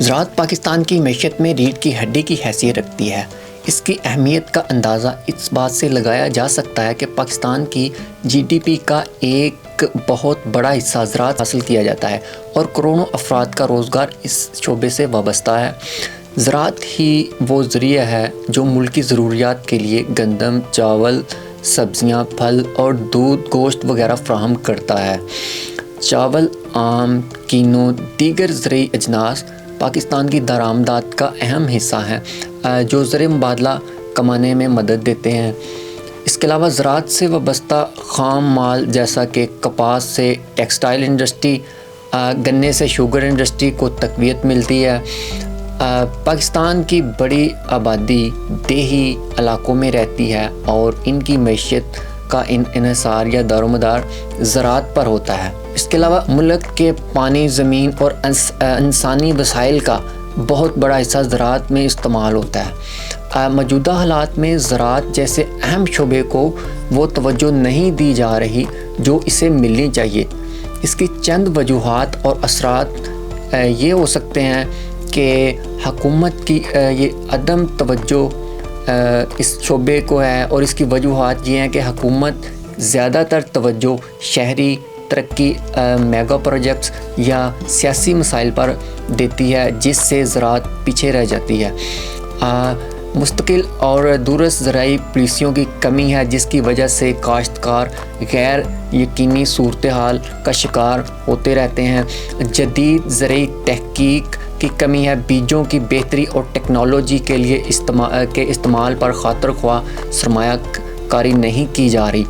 زراعت پاکستان کی معیشت میں ریڑھ کی ہڈی کی حیثیت رکھتی ہے۔ اس کی اہمیت کا اندازہ اس بات سے لگایا جا سکتا ہے کہ پاکستان کی جی ڈی پی کا ایک بہت بڑا حصہ زراعت حاصل کیا جاتا ہے اور کروڑوں افراد کا روزگار اس شعبے سے وابستہ ہے۔ زراعت ہی وہ ذریعہ ہے جو ملک کی ضروریات کے لیے گندم، چاول، سبزیاں، پھل اور دودھ، گوشت وغیرہ فراہم کرتا ہے۔ چاول، آم، کینو، دیگر زرعی اجناس پاکستان کی درآمدات کا اہم حصہ ہیں جو زر مبادلہ کمانے میں مدد دیتے ہیں۔ اس کے علاوہ زراعت سے وابستہ خام مال جیسا کہ کپاس سے ٹیکسٹائل انڈسٹری، گنے سے شوگر انڈسٹری کو تقویت ملتی ہے۔ پاکستان کی بڑی آبادی دیہی علاقوں میں رہتی ہے اور ان کی معیشت کا انحصار یا دار و مدار زراعت پر ہوتا ہے۔ اس کے علاوہ ملک کے پانی، زمین اور انسانی وسائل کا بہت بڑا حصہ زراعت میں استعمال ہوتا ہے۔ موجودہ حالات میں زراعت جیسے اہم شعبے کو وہ توجہ نہیں دی جا رہی جو اسے ملنی چاہیے۔ اس کی چند وجوہات اور اثرات یہ ہو سکتے ہیں کہ حکومت کی یہ عدم توجہ اس شعبے کو ہے، اور اس کی وجوہات یہ ہیں کہ حکومت زیادہ تر توجہ شہری ترقی، میگا پروجیکٹس یا سیاسی مسائل پر دیتی ہے جس سے زراعت پیچھے رہ جاتی ہے۔ مستقل اور دورس زرعی پالیسیوں کی کمی ہے جس کی وجہ سے کاشتکار غیر یقینی صورتحال کا شکار ہوتے رہتے ہیں۔ جدید زرعی تحقیق کی کمی ہے، بیجوں کی بہتری اور ٹیکنالوجی کے لیے استعمال پر خاطر خواہ سرمایہ کاری نہیں کی جا رہی۔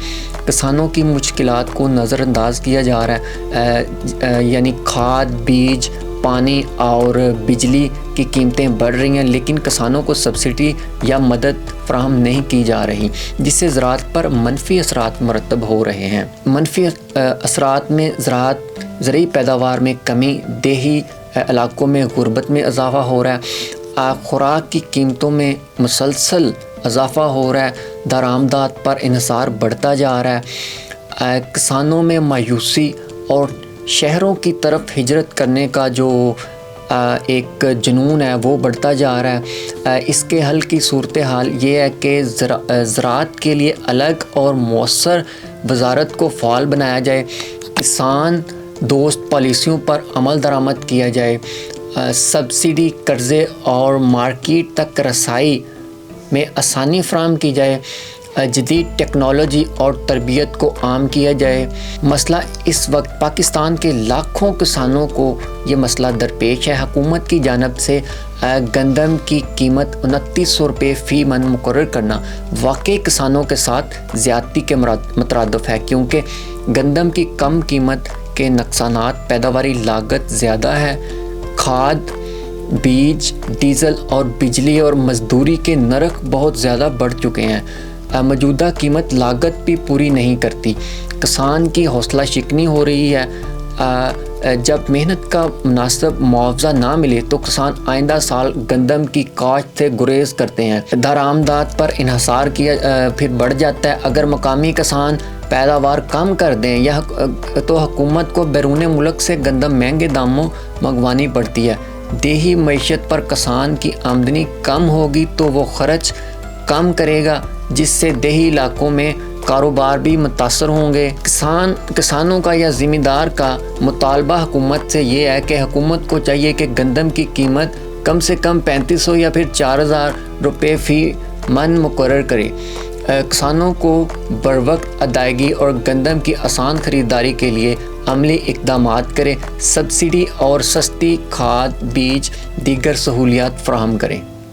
کسانوں کی مشکلات کو نظر انداز کیا جا رہا ہے، یعنی کھاد، بیج، پانی اور بجلی کی قیمتیں بڑھ رہی ہیں لیکن کسانوں کو سبسڈی یا مدد فراہم نہیں کی جا رہی، جس سے زراعت پر منفی اثرات مرتب ہو رہے ہیں۔ منفی اثرات میں زرعی پیداوار میں کمی، دیہی علاقوں میں غربت میں اضافہ ہو رہا ہے، خوراک کی قیمتوں میں مسلسل اضافہ ہو رہا ہے، درآمدات پر انحصار بڑھتا جا رہا ہے، کسانوں میں مایوسی اور شہروں کی طرف ہجرت کرنے کا جو ایک جنون ہے وہ بڑھتا جا رہا ہے۔ اس کے حل کی صورتحال یہ ہے کہ زراعت کے لیے الگ اور مؤثر وزارت کو فعال بنایا جائے، کسان دوست پالیسیوں پر عمل درآمد کیا جائے، سبسڈی، قرضے اور مارکیٹ تک رسائی میں آسانی فراہم کی جائے، جدید ٹیکنالوجی اور تربیت کو عام کیا جائے۔ مسئلہ اس وقت پاکستان کے لاکھوں کسانوں کو یہ مسئلہ درپیش ہے۔ حکومت کی جانب سے گندم کی قیمت 2900 روپے فی من مقرر کرنا واقعی کسانوں کے ساتھ زیادتی کے مترادف ہے، کیونکہ گندم کی کم قیمت کے نقصانات پیداواری لاگت زیادہ ہے، کھاد، بیج، ڈیزل اور بجلی اور مزدوری کے نرخ بہت زیادہ بڑھ چکے ہیں، موجودہ قیمت لاگت بھی پوری نہیں کرتی، کسان کی حوصلہ شکنی ہو رہی ہے۔ جب محنت کا مناسب معاوضہ نہ ملے تو کسان آئندہ سال گندم کی کاشت سے گریز کرتے ہیں، درآمدات پر انحصار پھر بڑھ جاتا ہے۔ اگر مقامی کسان پیداوار کم کر دیں یا تو حکومت کو بیرون ملک سے گندم مہنگے داموں منگوانی پڑتی ہے۔ دیہی معیشت پر کسان کی آمدنی کم ہوگی تو وہ خرچ کم کرے گا، جس سے دیہی علاقوں میں کاروبار بھی متاثر ہوں گے۔ کسانوں کا یا ذمہ دار کا مطالبہ حکومت سے یہ ہے کہ حکومت کو چاہیے کہ گندم کی قیمت کم سے کم 3500 یا پھر 4000 روپے فی من مقرر کرے، کسانوں کو بروقت ادائیگی اور گندم کی آسان خریداری کے لیے عملی اقدامات کرے، سبسڈی اور سستی کھاد، بیج، دیگر سہولیات فراہم کریں۔